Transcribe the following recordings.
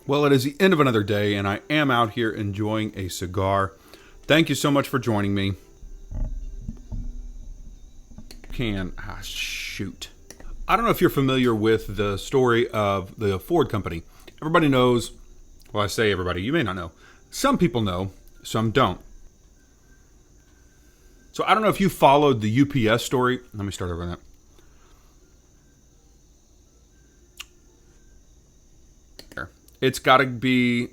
Well, it is the end of another day, and I am out here enjoying a cigar. Thank you so much for joining me. Shoot. I don't know if you're familiar with the story of the Ford company. Everybody knows, well, I say everybody, you may not know. Some people know, some don't. So I don't know if you followed the UPS story. Let me start over on that. It's got to be...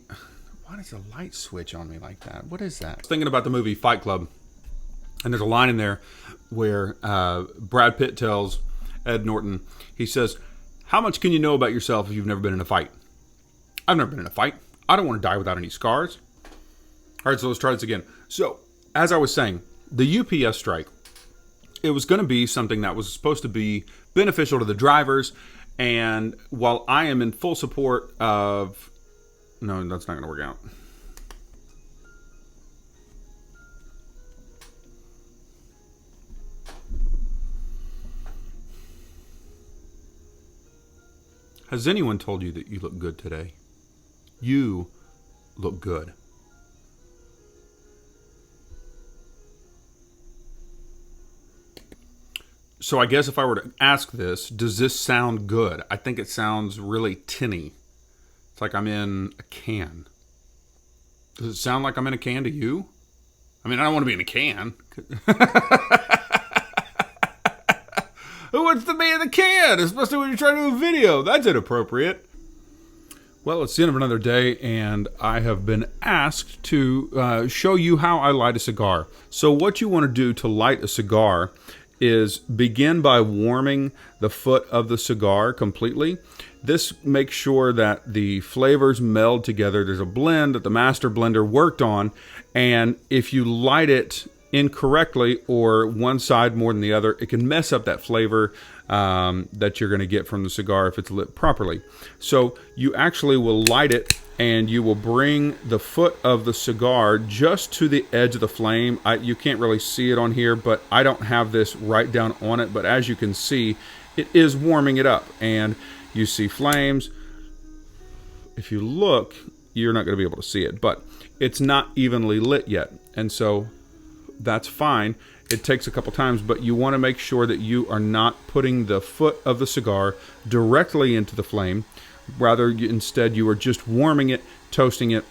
Why does the light switch on me like that? What is that? I was thinking about the movie Fight Club. And there's a line in there where Brad Pitt tells Ed Norton, he says, how much can you know about yourself if you've never been in a fight? I've never been in a fight. I don't want to die without any scars. All right, so let's try this again. So, as I was saying, the UPS strike, it was going to be something that was supposed to be beneficial to the drivers. And while I am in full support of... No, that's not going to work out. Has anyone told you that you look good today? You look good. So I guess if I were to ask this, does this sound good? I think it sounds really tinny. It's like I'm in a can. Does it sound like I'm in a can to you? I mean, I don't want to be in a can. Who wants to be in the can? Especially when you're trying to do a video. That's inappropriate. Well, it's the end of another day, and I have been asked to show you how I light a cigar. So what you want to do to light a cigar is begin by warming the foot of the cigar completely. This makes sure that the flavors meld together. There's a blend that the master blender worked on, and if you light it incorrectly or one side more than the other, it can mess up that flavor that you're going to get from the cigar if it's lit properly. So you actually will light it, and you will bring the foot of the cigar just to the edge of the flame. You can't really see it on here, but I don't have this right down on it. But as you can see, it is warming it up, and you see flames. If you look, you're not going to be able to see it, but it's not evenly lit yet, and so that's fine. It takes a couple times, but you want to make sure that you are not putting the foot of the cigar directly into the flame. Rather, instead, you are just warming it, toasting it,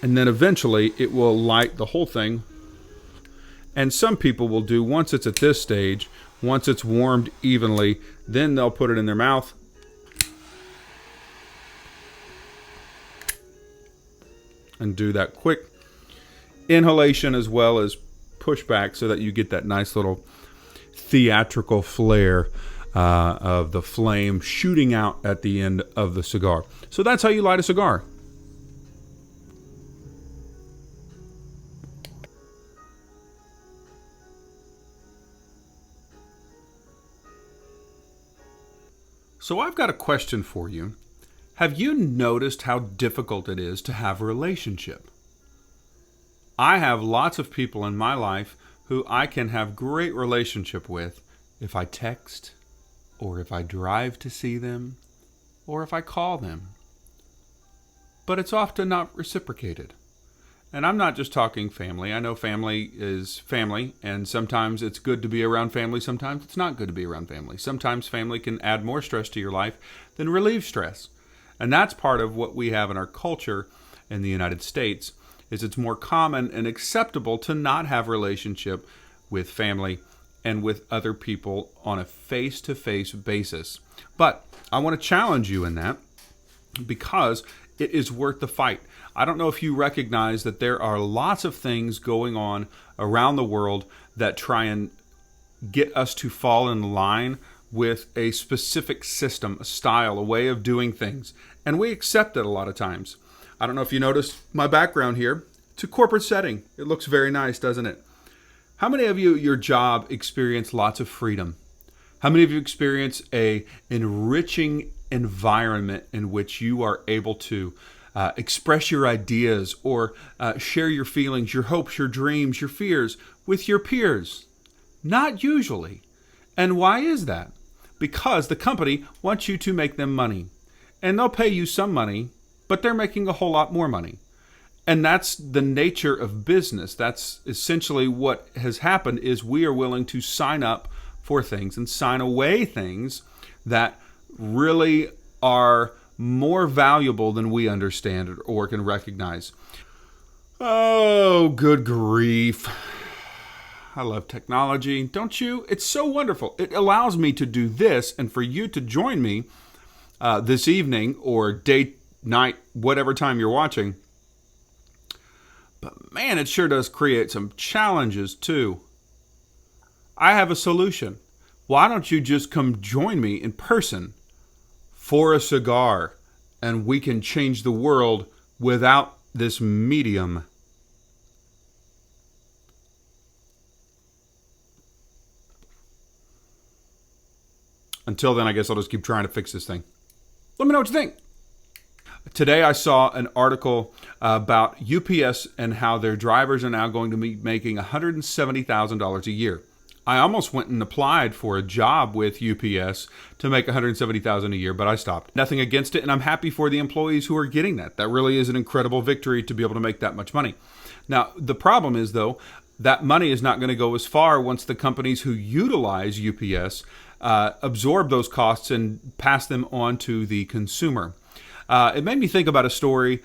and then eventually it will light the whole thing. And some people will do, once it's at this stage, once it's warmed evenly, then they'll put it in their mouth. And do that quick inhalation as well as pushback so that you get that nice little theatrical flare of the flame shooting out at the end of the cigar. So that's how you light a cigar. So I've got a question for you. Have you noticed how difficult it is to have a relationship? I have lots of people in my life who I can have great relationship with if I text, or if I drive to see them, or if I call them. But it's often not reciprocated. And I'm not just talking family. I know family is family, and sometimes it's good to be around family, sometimes it's not good to be around family. Sometimes family can add more stress to your life than relieve stress. And that's part of what we have in our culture in the United States, is it's more common and acceptable to not have a relationship with family and with other people on a face-to-face basis. But I want to challenge you in that, because it is worth the fight. I don't know if you recognize that there are lots of things going on around the world that try and get us to fall in line with a specific system, a style, a way of doing things. And we accept it a lot of times. I don't know if you noticed my background here. It's a corporate setting. It looks very nice, doesn't it? How many of you at your job experience lots of freedom? How many of you experience a enriching environment in which you are able to express your ideas or share your feelings, your hopes, your dreams, your fears with your peers? Not usually. And why is that? Because the company wants you to make them money. And they'll pay you some money but they're making a whole lot more money. And that's the nature of business. That's essentially what has happened is we are willing to sign up for things and sign away things that really are more valuable than we understand or can recognize. Oh, good grief. I love technology, don't you? It's so wonderful. It allows me to do this and for you to join me this evening or day, night, whatever time you're watching. But man, it sure does create some challenges too. I have a solution. Why don't you just come join me in person for a cigar and we can change the world without this medium? Until then, I guess I'll just keep trying to fix this thing. Let me know what you think. Today I saw an article about UPS and how their drivers are now going to be making $170,000 a year. I almost went and applied for a job with UPS to make $170,000 a year, but I stopped. Nothing against it, and I'm happy for the employees who are getting that. That really is an incredible victory to be able to make that much money. Now, the problem is, though, that money is not going to go as far once the companies who utilize UPS absorb those costs and pass them on to the consumer. It made me think about a story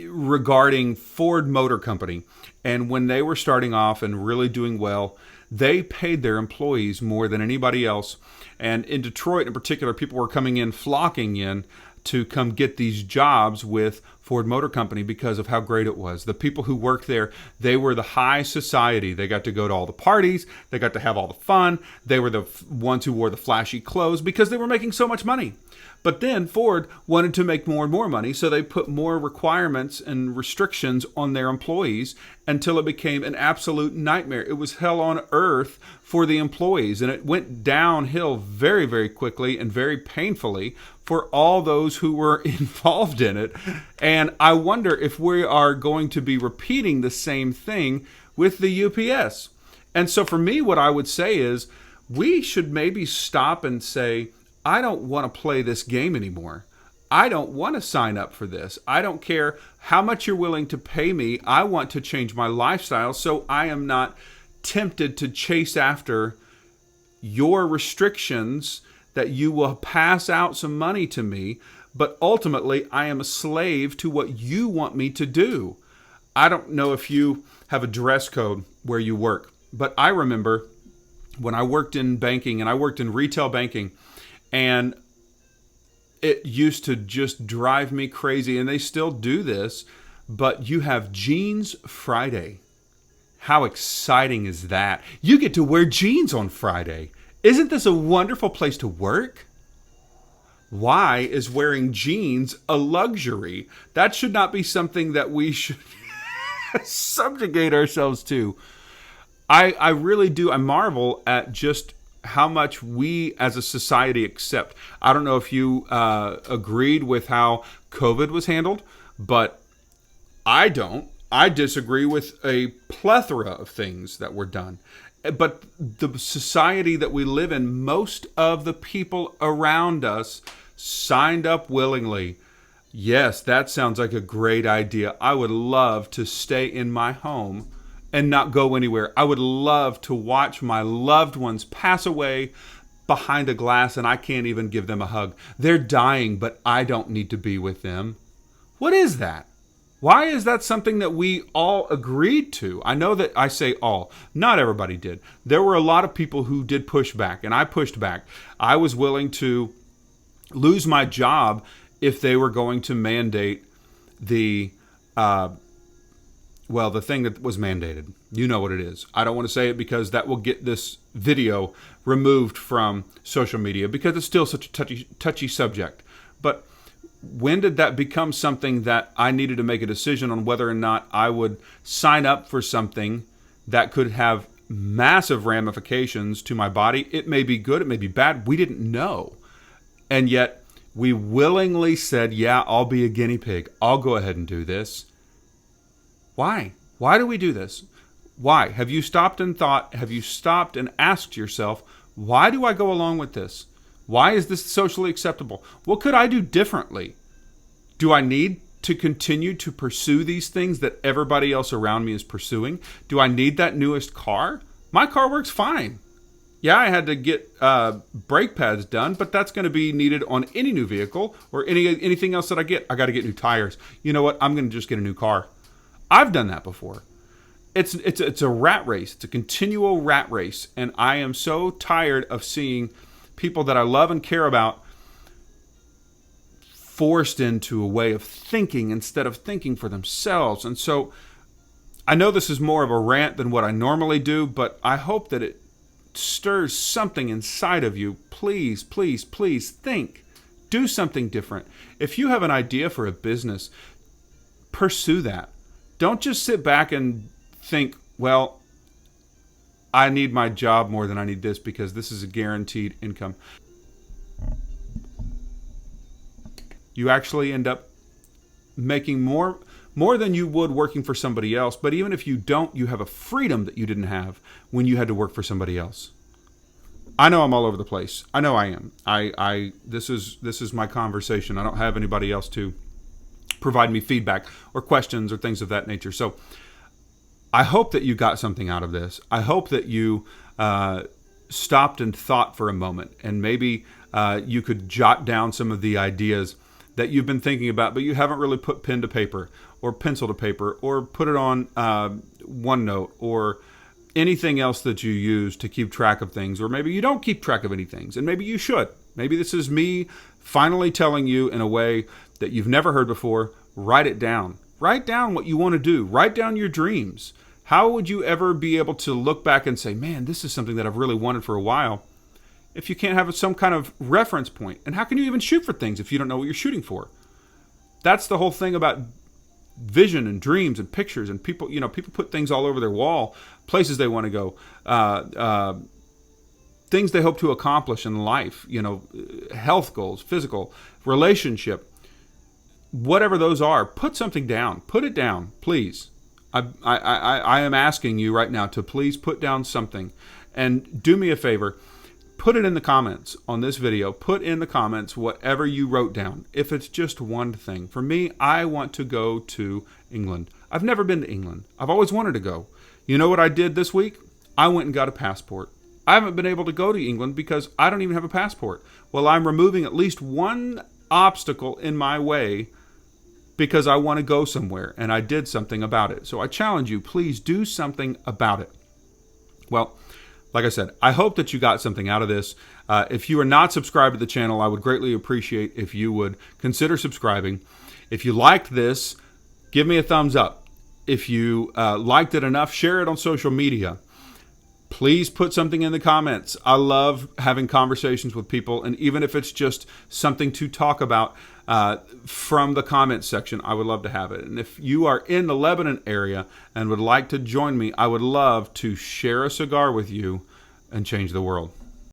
regarding Ford Motor Company. And when they were starting off and really doing well, they paid their employees more than anybody else. And in Detroit in particular, people were coming in, flocking in to come get these jobs with Ford Motor Company because of how great it was. The people who worked there, they were the high society. They got to go to all the parties. They got to have all the fun. They were the ones who wore the flashy clothes because they were making so much money. But then Ford wanted to make more and more money, so they put more requirements and restrictions on their employees until it became an absolute nightmare. It was hell on earth for the employees, and it went downhill very, very quickly and very painfully for all those who were involved in it. And I wonder if we are going to be repeating the same thing with the UPS. And so for me, what I would say is we should maybe stop and say, I don't want to play this game anymore. I don't want to sign up for this. I don't care how much you're willing to pay me. I want to change my lifestyle so I am not tempted to chase after your restrictions that you will pass out some money to me, but ultimately I am a slave to what you want me to do. I don't know if you have a dress code where you work, but I remember when I worked in banking and I worked in retail banking, and it used to just drive me crazy, and they still do this, but you have Jeans Friday. How exciting is that? You get to wear jeans on Friday. Isn't this a wonderful place to work? Why is wearing jeans a luxury? That should not be something that we should subjugate ourselves to. I really do. I marvel at just how much we as a society accept. I don't know if you agreed with how COVID was handled, but I don't. I disagree with a plethora of things that were done. But the society that we live in, most of the people around us signed up willingly. Yes, that sounds like a great idea. I would love to stay in my home and not go anywhere. I would love to watch my loved ones pass away behind a glass and I can't even give them a hug. They're dying, but I don't need to be with them. What is that? Why is that something that we all agreed to? I know that I say all. Not everybody did. There were a lot of people who did push back, and I pushed back. I was willing to lose my job if they were going to mandate the thing that was mandated. You know what it is. I don't want to say it because that will get this video removed from social media because it's still such a touchy subject. But when did that become something that I needed to make a decision on whether or not I would sign up for something that could have massive ramifications to my body? It may be good, it may be bad. We didn't know. And yet we willingly said, yeah, I'll be a guinea pig. I'll go ahead and do this. Why? Why do we do this? Why? Have you stopped and thought? Have you stopped and asked yourself, why do I go along with this? Why is this socially acceptable? What could I do differently? Do I need to continue to pursue these things that everybody else around me is pursuing? Do I need that newest car? My car works fine. Yeah, I had to get brake pads done, but that's going to be needed on any new vehicle or anything else that I get. I got to get new tires. You know what? I'm going to just get a new car. I've done that before. It's a rat race. It's a continual rat race, and I am so tired of seeing people that I love and care about forced into a way of thinking instead of thinking for themselves. And so I know this is more of a rant than what I normally do, but I hope that it stirs something inside of you. Please, please, please think. Do something different. If you have an idea for a business, pursue that. Don't just sit back and think, well, I need my job more than I need this because this is a guaranteed income. You actually end up making more than you would working for somebody else. But even if you don't, you have a freedom that you didn't have when you had to work for somebody else. I know I'm all over the place. I know I am. This is my conversation. I don't have anybody else to provide me feedback or questions or things of that nature. So I hope that you got something out of this. I hope that you stopped and thought for a moment, and maybe you could jot down some of the ideas that you've been thinking about, but you haven't really put pen to paper or pencil to paper or put it on OneNote or anything else that you use to keep track of things. Or maybe you don't keep track of any things, and maybe you should. Maybe this is me finally telling you in a way that you've never heard before. Write it down. Write down what you want to do. Write down your dreams. How would you ever be able to look back and say, man, this is something that I've really wanted for a while, if you can't have some kind of reference point? And how can you even shoot for things if you don't know what you're shooting for? That's the whole thing about vision and dreams and pictures. And people put things all over their wall, places they want to go, things they hope to accomplish in life, health goals, physical, relationship, whatever those are. Put something down. Put it down, please. I am asking you right now to please put down something. And do me a favor. Put it in the comments on this video. Put in the comments whatever you wrote down. If it's just one thing. For me, I want to go to England. I've never been to England. I've always wanted to go. You know what I did this week? I went and got a passport. I haven't been able to go to England because I don't even have a passport. Well, I'm removing at least one obstacle in my way because I want to go somewhere, and I did something about it. So I challenge you, please do something about it. Well, like I said, I hope that you got something out of this. If you are not subscribed to the channel, I would greatly appreciate if you would consider subscribing. If you liked this, give me a thumbs up. If you liked it enough, share it on social media. Please put something in the comments. I love having conversations with people, and even if it's just something to talk about from the comments section, I would love to have it. And if you are in the Lebanon area and would like to join me, I would love to share a cigar with you and change the world.